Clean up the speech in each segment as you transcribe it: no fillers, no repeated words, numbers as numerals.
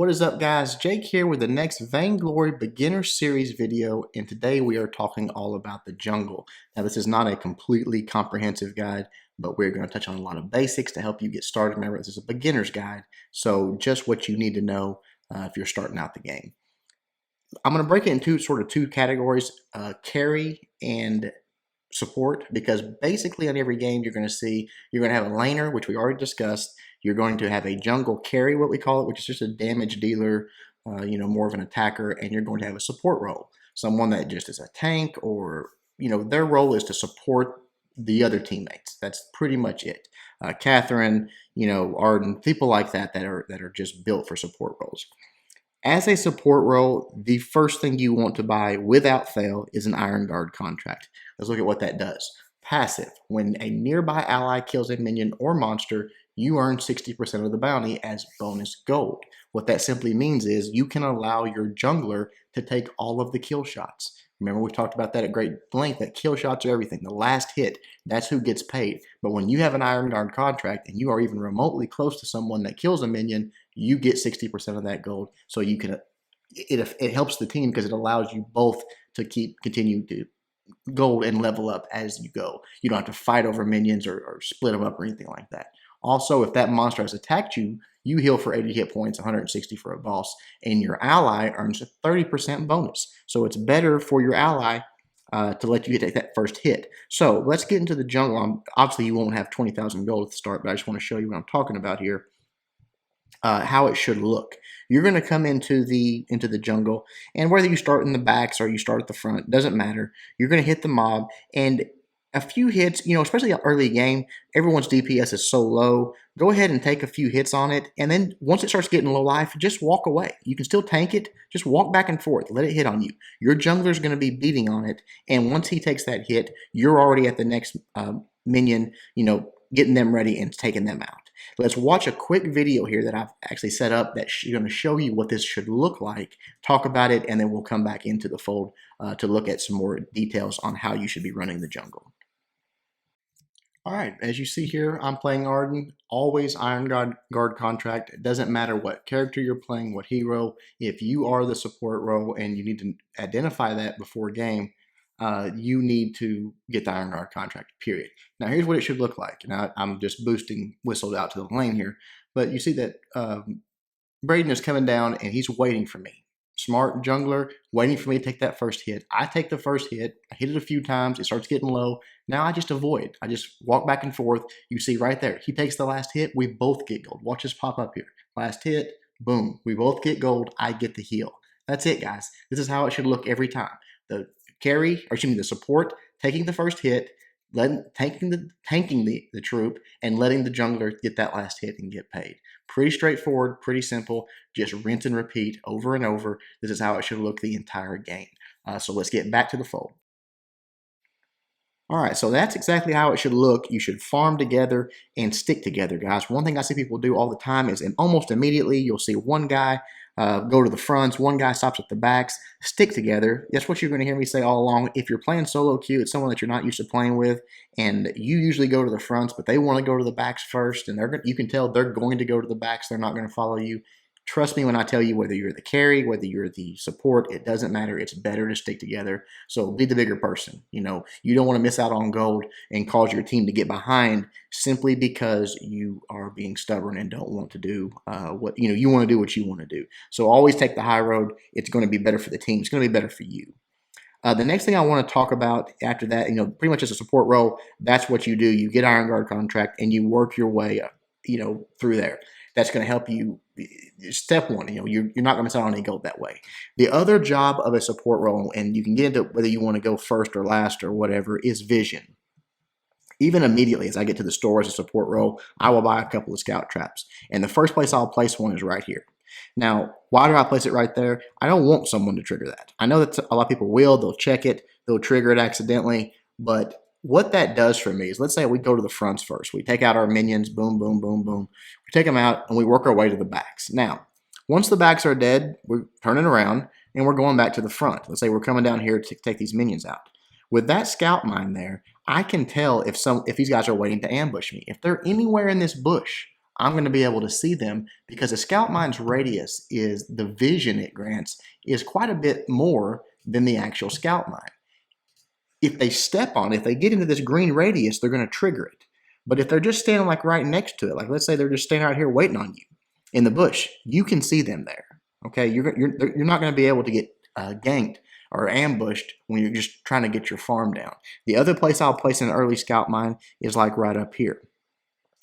What is up, guys? Jake here with the next Vainglory beginner series video, and today we are talking all about the jungle. Now, this is not a completely comprehensive guide, but we're going to touch on a lot of basics to help you get started. Remember, this is a beginner's guide, so just what you need to know if you're starting out the game. I'm going to break it into two categories, carry and support, because basically on every game you're going to have a laner, which we already discussed. You're going to have a jungle carry, what we call it, which is just a damage dealer, more of an attacker, and you're going to have a support role, someone that just is a tank, or their role is to support the other teammates. That's pretty much it. Catherine, Arden, people like that are just built for support roles. As a support role, the first thing you want to buy without fail is an Iron Guard contract. Let's look at what that does. Passive. When a nearby ally kills a minion or monster, you earn 60% of the bounty as bonus gold. What that simply means is you can allow your jungler to take all of the kill shots. Remember, we've talked about that at great length, that kill shots are everything. The last hit, that's who gets paid. But when you have an Iron Guard contract and you are even remotely close to someone that kills a minion, you get 60% of that gold. So you can, it helps the team because it allows you both to continue to gold and level up as you go. You don't have to fight over minions or split them up or anything like that. Also, if that monster has attacked you, you heal for 80 hit points, 160 for a boss, and your ally earns a 30% bonus. So it's better for your ally to let you take that first hit. So let's get into the jungle. Obviously, you won't have 20,000 gold at the start, but I just want to show you what I'm talking about here. How it should look. You're going to come into the jungle, and whether you start in the backs or you start at the front, doesn't matter. You're going to hit the mob, and a few hits, especially early game, everyone's DPS is so low. Go ahead and take a few hits on it, and then once it starts getting low life, just walk away. You can still tank it, just walk back and forth, let it hit on you. Your jungler's going to be beating on it, and once he takes that hit, you're already at the next minion, getting them ready and taking them out. Let's watch a quick video here that I've actually set up that's going to show you what this should look like, talk about it, and then we'll come back into the fold to look at some more details on how you should be running the jungle. All right, as you see here, I'm playing Arden, always Iron Guard contract. It doesn't matter what character you're playing, what hero. If you are the support role and you need to identify that before game, you need to get the Iron Guard contract, period. Now, here's what it should look like. Now, I'm just whistled out to the lane here, but you see that Braden is coming down and he's waiting for me. Smart jungler, waiting for me to take that first hit. I take the first hit. I hit it a few times. It starts getting low. Now I just avoid. I just walk back and forth. You see right there. He takes the last hit. We both get gold. Watch this pop up here. Last hit. Boom. We both get gold. I get the heal. That's it, guys. This is how it should look every time. The support taking the first hit, tanking the troop, and letting the jungler get that last hit and get paid. Pretty straightforward, pretty simple. Just rinse and repeat over and over. This is how it should look the entire game. So let's get back to the fold. All right, so that's exactly how it should look. You should farm together and stick together, guys. One thing I see people do all the time is, and almost immediately, you'll see one guy go to the fronts, one guy stops at the backs. Stick together. That's what you're going to hear me say all along. If you're playing solo queue, it's someone that you're not used to playing with, and you usually go to the fronts, but they want to go to the backs first, and you can tell they're going to go to the backs. They're not going to follow you. Trust me when I tell you, whether you're the carry, whether you're the support, it doesn't matter. It's better to stick together. So be the bigger person. You don't want to miss out on gold and cause your team to get behind simply because you are being stubborn and don't want to do what you want to do what you want to do. So always take the high road. It's going to be better for the team. It's going to be better for you. The next thing I want to talk about after that, pretty much as a support role, that's what you do. You get Iron Guard contract and you work your way up, through there. That's going to help you. Step one, you're not going to sell any gold that way. The other job of a support role, and you can get into whether you want to go first or last or whatever, is vision. Even immediately as I get to the store as a support role, I will buy a couple of scout traps. And the first place I'll place one is right here. Now, why do I place it right there? I don't want someone to trigger that. I know that a lot of people will. They'll check it. They'll trigger it accidentally. But what that does for me is, let's say we go to the fronts first. We take out our minions, boom, boom, boom, boom. We take them out and we work our way to the backs. Now, once the backs are dead, we're turning around and we're going back to the front. Let's say we're coming down here to take these minions out. With that scout mine there, I can tell if these guys are waiting to ambush me. If they're anywhere in this bush, I'm going to be able to see them because a scout mine's radius is the vision it grants is quite a bit more than the actual scout mine. If they step on it, if they get into this green radius, they're going to trigger it. But if they're just standing like right next to it, like let's say they're just standing out here waiting on you in the bush, you can see them there. Okay, you're not going to be able to get ganked or ambushed when you're just trying to get your farm down. The other place I'll place an early scout mine is like right up here.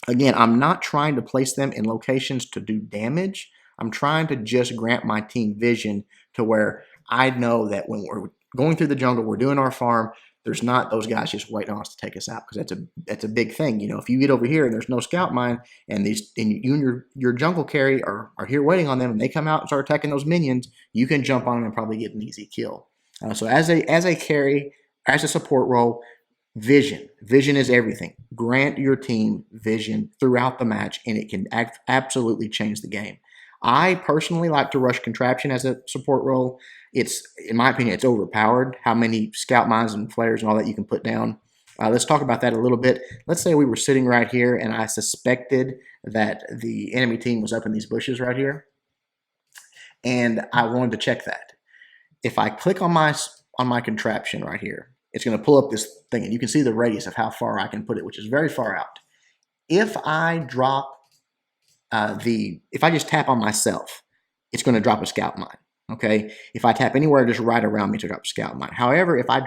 Again, I'm not trying to place them in locations to do damage. I'm trying to just grant my team vision to where I know that when we're going through the jungle, we're doing our farm, there's not those guys just waiting on us to take us out, because that's a big thing. You know, if you get over here and there's no scout mine, and you and your jungle carry are here waiting on them, and they come out and start attacking those minions, you can jump on them and probably get an easy kill. So as a carry, as a support role, vision is everything. Grant your team vision throughout the match, and it can absolutely change the game. I personally like to rush contraption as a support role. It's, in my opinion, it's overpowered how many scout mines and flares and all that you can put down. Let's talk about that a little bit. Let's say we were sitting right here and I suspected that the enemy team was up in these bushes right here, and I wanted to check that. If I click on my contraption right here, it's going to pull up this thing, and you can see the radius of how far I can put it, which is very far out. If I drop if I just tap on myself, it's going to drop a scout mine. Okay. If I tap anywhere just right around me to drop a scout mine. However, if I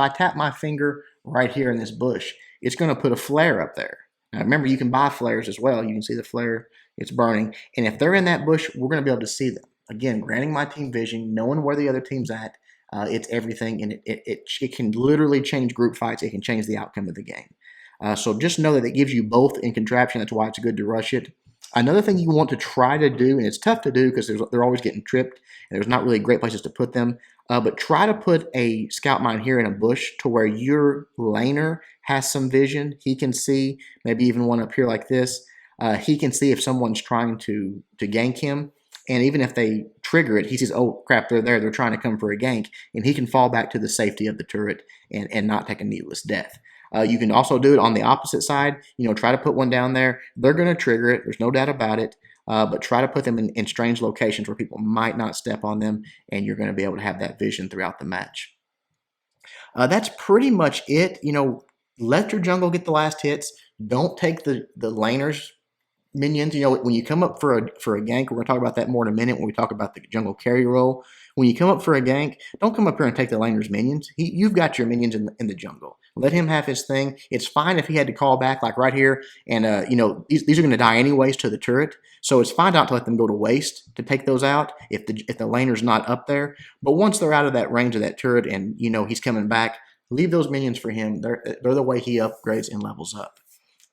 tap my finger right here in this bush, it's going to put a flare up there. Now remember, you can buy flares as well. You can see the flare, it's burning. And if they're in that bush, we're going to be able to see them. Again, granting my team vision, knowing where the other team's at, it's everything, and it can literally change group fights. It can change the outcome of the game. So just know that it gives you both in contraption. That's why it's good to rush it. Another thing you want to try to do, and it's tough to do because they're always getting tripped, and there's not really great places to put them, but try to put a scout mine here in a bush to where your laner has some vision. He can see, maybe even one up here like this. He can see if someone's trying to gank him, and even if they trigger it, he says, oh crap, they're there, they're trying to come for a gank, and he can fall back to the safety of the turret and not take a needless death. You can also do it on the opposite side. You know, try to put one down there. They're going to trigger it. There's no doubt about it. But try to put them in strange locations where people might not step on them, and you're going to be able to have that vision throughout the match. That's pretty much it. You know, let your jungle get the last hits. Don't take the laners minions. You know, when you come up for a gank, we're going to talk about that more in a minute when we talk about the jungle carry role. When you come up for a gank, don't come up here and take the laner's minions. You've got your minions in the jungle. Let him have his thing. It's fine if he had to call back like right here, and you know, these are going to die anyways to the turret, so it's fine not to let them go to waste to take those out if the laner's not up there. But once they're out of that range of that turret, and you know he's coming back, leave those minions for him. They're the way he upgrades and levels up.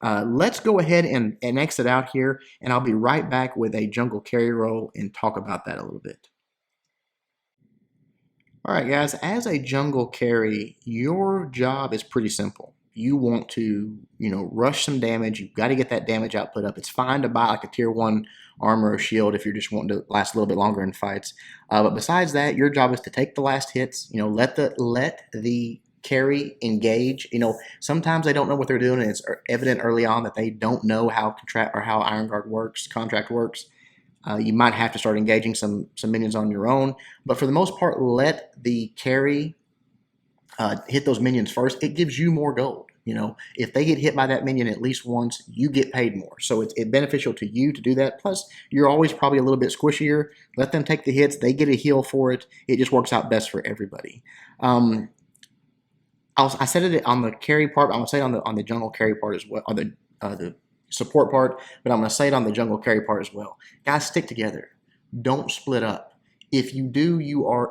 Let's go ahead and exit out here, and I'll be right back with a jungle carry role and talk about that a little bit. All right, guys, as a jungle carry, your job is pretty simple. You want to, you know, rush some damage. You've got to get that damage output up. It's fine to buy like a tier 1 armor or shield if you're just wanting to last a little bit longer in fights. But besides that, your job is to take the last hits, you know, let the carry engage. You know, sometimes they don't know what they're doing, and it's evident early on that they don't know how Iron Guard works, contract works. You might have to start engaging some minions on your own, but for the most part, let the carry hit those minions first. It gives you more gold. You know, if they get hit by that minion at least once, you get paid more. So it's beneficial to you to do that. Plus, you're always probably a little bit squishier. Let them take the hits. They get a heal for it. It just works out best for everybody. I said it on the carry part. I'm gonna say it on the jungle carry part as well, on the support part, but I'm going to say it on the jungle carry part as well. Guys, stick together. Don't split up. If you do,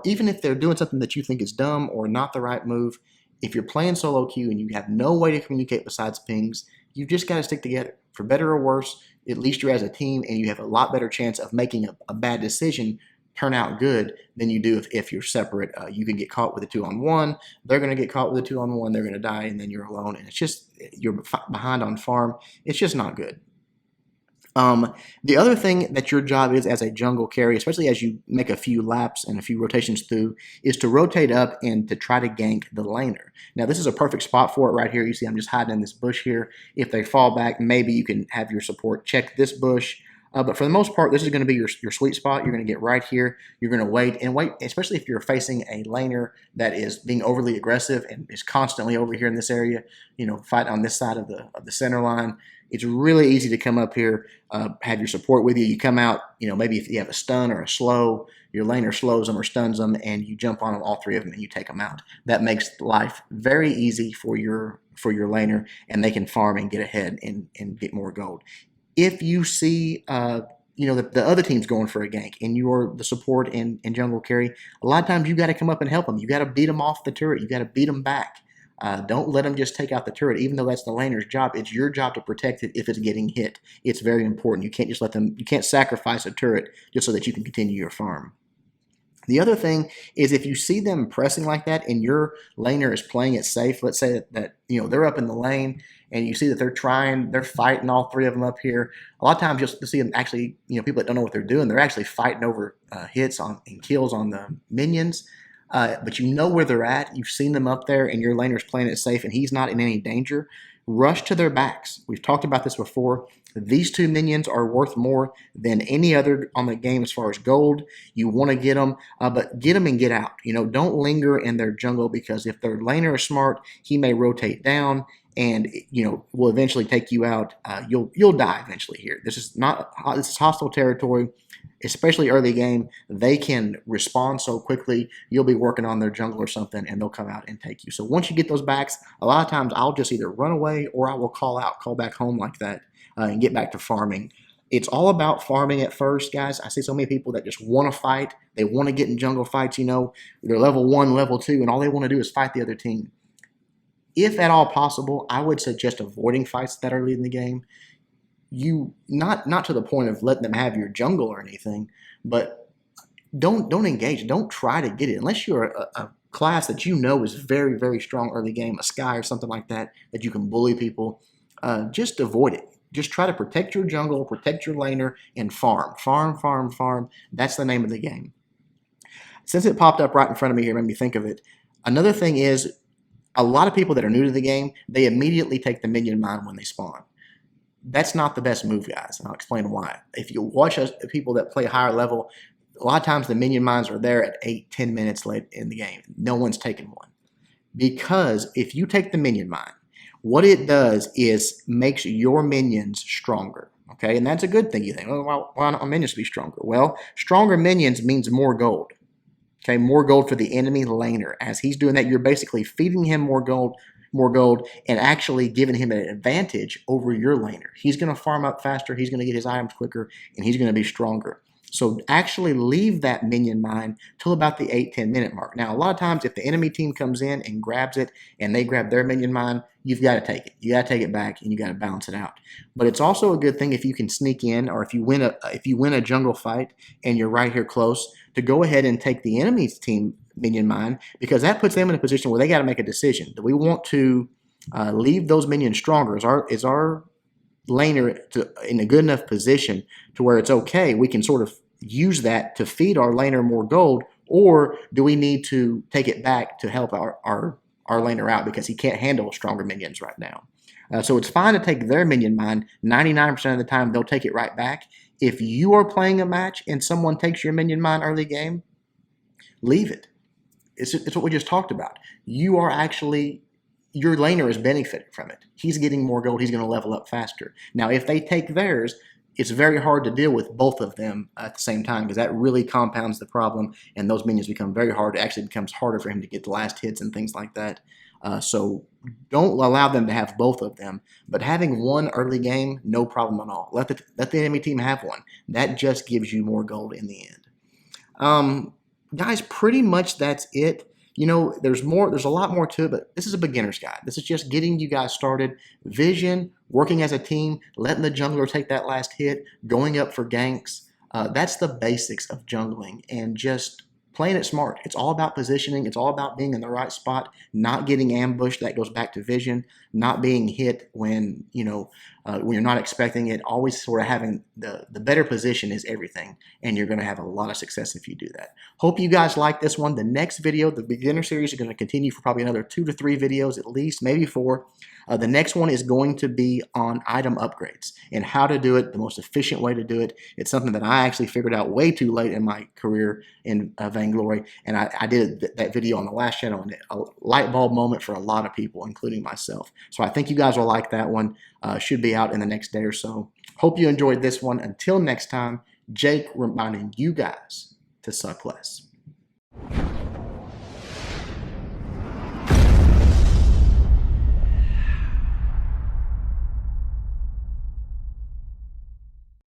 even if they're doing something that you think is dumb or not the right move, if you're playing solo queue and you have no way to communicate besides pings, you just got to stick together. For better or worse, at least you're as a team, and you have a lot better chance of making a bad decision turn out good than you do if you're separate. You can get caught with a 2-on-1. They're going to get caught with a 2-on-1. They're going to die, and then you're alone. And it's just, you're behind on farm. It's just not good. The other thing that your job is as a jungle carry, especially as you make a few laps and a few rotations through, is to rotate up and to try to gank the laner. Now, this is a perfect spot for it right here. You see I'm just hiding in this bush here. If they fall back, maybe you can have your support check this bush. But for the most part, this is going to be your sweet spot. You're going to get right here. You're going to wait and wait, especially if you're facing a laner that is being overly aggressive and is constantly over here in this area, fight on this side of the center line. It's really easy to come up here, have your support with you. You come out, maybe if you have a stun or a slow, your laner slows them or stuns them, and you jump on them, all three of them, and you take them out. That makes life very easy for your laner, and they can farm and get ahead and get more gold. If you see, the other team's going for a gank and you're the support and jungle carry, a lot of times you got to come up and help them. You got to beat them off the turret. You got to beat them back. Don't let them just take out the turret, even though that's the laner's job. It's your job to protect it if it's getting hit. It's very important. You can't just you can't sacrifice a turret just so that you can continue your farm. The other thing is if you see them pressing like that and your laner is playing it safe, let's say that they're up in the lane and you see that they're fighting all three of them up here. A lot of times you'll see them actually, people that don't know what they're doing, they're actually fighting over hits and kills on the minions. But you know where they're at. You've seen them up there and your laner's playing it safe and he's not in any danger. Rush to their backs. We've talked about this before. These two minions are worth more than any other on the game as far as gold. You want to get them, but get them and get out. Don't linger in their jungle because if their laner is smart, he may rotate down and will eventually take you out. You'll die eventually here. This is hostile territory. Especially early game, they can respond so quickly. You'll be working on their jungle or something, and they'll come out and take you. So once you get those backs, a lot of times I'll just either run away or I will call back home like that, and get back to farming. It's all about farming at first, guys. I see so many people that just want to fight. They want to get in jungle fights, They're level 1, level 2, and all they want to do is fight the other team. If at all possible, I would suggest avoiding fights that early in the game. Not to the point of letting them have your jungle or anything, but don't engage. Don't try to get it unless you're a class that is very, very strong early game, a Sky or something like that you can bully people. Just avoid it. Just try to protect your jungle, protect your laner, and farm. Farm, farm, farm. That's the name of the game. Since it popped up right in front of me here, made me think of it. Another thing is a lot of people that are new to the game, they immediately take the minion mine when they spawn. That's not the best move, guys, and I'll explain why. If you watch people that play higher level, a lot of times the minion mines are there at 8-10 minutes late in the game. No one's taken one. Because if you take the minion mine, what it does is makes your minions stronger. Okay, and that's a good thing. You think, well, why don't minions be stronger? Well, stronger minions means more gold. Okay, more gold for the enemy laner. As he's doing that, you're basically feeding him more gold, and actually giving him an advantage over your laner. He's going to farm up faster, he's going to get his items quicker, and he's going to be stronger. So actually leave that minion mine till about the 8-10 minute mark. Now, a lot of times if the enemy team comes in and grabs it and they grab their minion mine, you've got to take it. You got to take it back and you got to balance it out. But it's also a good thing if you can sneak in, or if you win a jungle fight and you're right here close, to go ahead and take the enemy's team minion mine, because that puts them in a position where they got to make a decision. Do we want to leave those minions stronger? Is our laner in a good enough position to where it's okay? We can sort of use that to feed our laner more gold, or do we need to take it back to help our laner out because he can't handle stronger minions right now? So it's fine to take their minion mine. 99% of the time, they'll take it right back. If you are playing a match and someone takes your minion mine early game, leave it. It's what we just talked about. Your laner is benefiting from it. He's getting more gold. He's going to level up faster. Now, if they take theirs, it's very hard to deal with both of them at the same time, because that really compounds the problem, and those minions become very hard. It actually becomes harder for him to get the last hits and things like that. So don't allow them to have both of them. But having one early game, no problem at all. Let the enemy team have one. That just gives you more gold in the end. Guys, pretty much that's it. There's a lot more to it, but this is a beginner's guide. This is just getting you guys started. Vision, working as a team, letting the jungler take that last hit, going up for ganks. That's the basics of jungling, and just playing it smart. It's all about positioning. It's all about being in the right spot, not getting ambushed. That goes back to vision, not being hit when, when you're not expecting it, always sort of having the better position is everything, and you're going to have a lot of success if you do that. Hope you guys like this one. The next video, the beginner series, is going to continue for probably another 2 to 3 videos at least, maybe 4. The next one is going to be on item upgrades and how to do it, the most efficient way to do it. It's something that I actually figured out way too late in my career in Vainglory, and I did that video on the last channel, and a light bulb moment for a lot of people, including myself. So I think you guys will like that one. Should be out in the next day or so. Hope you enjoyed this one. Until next time, Jake reminding you guys to suck less.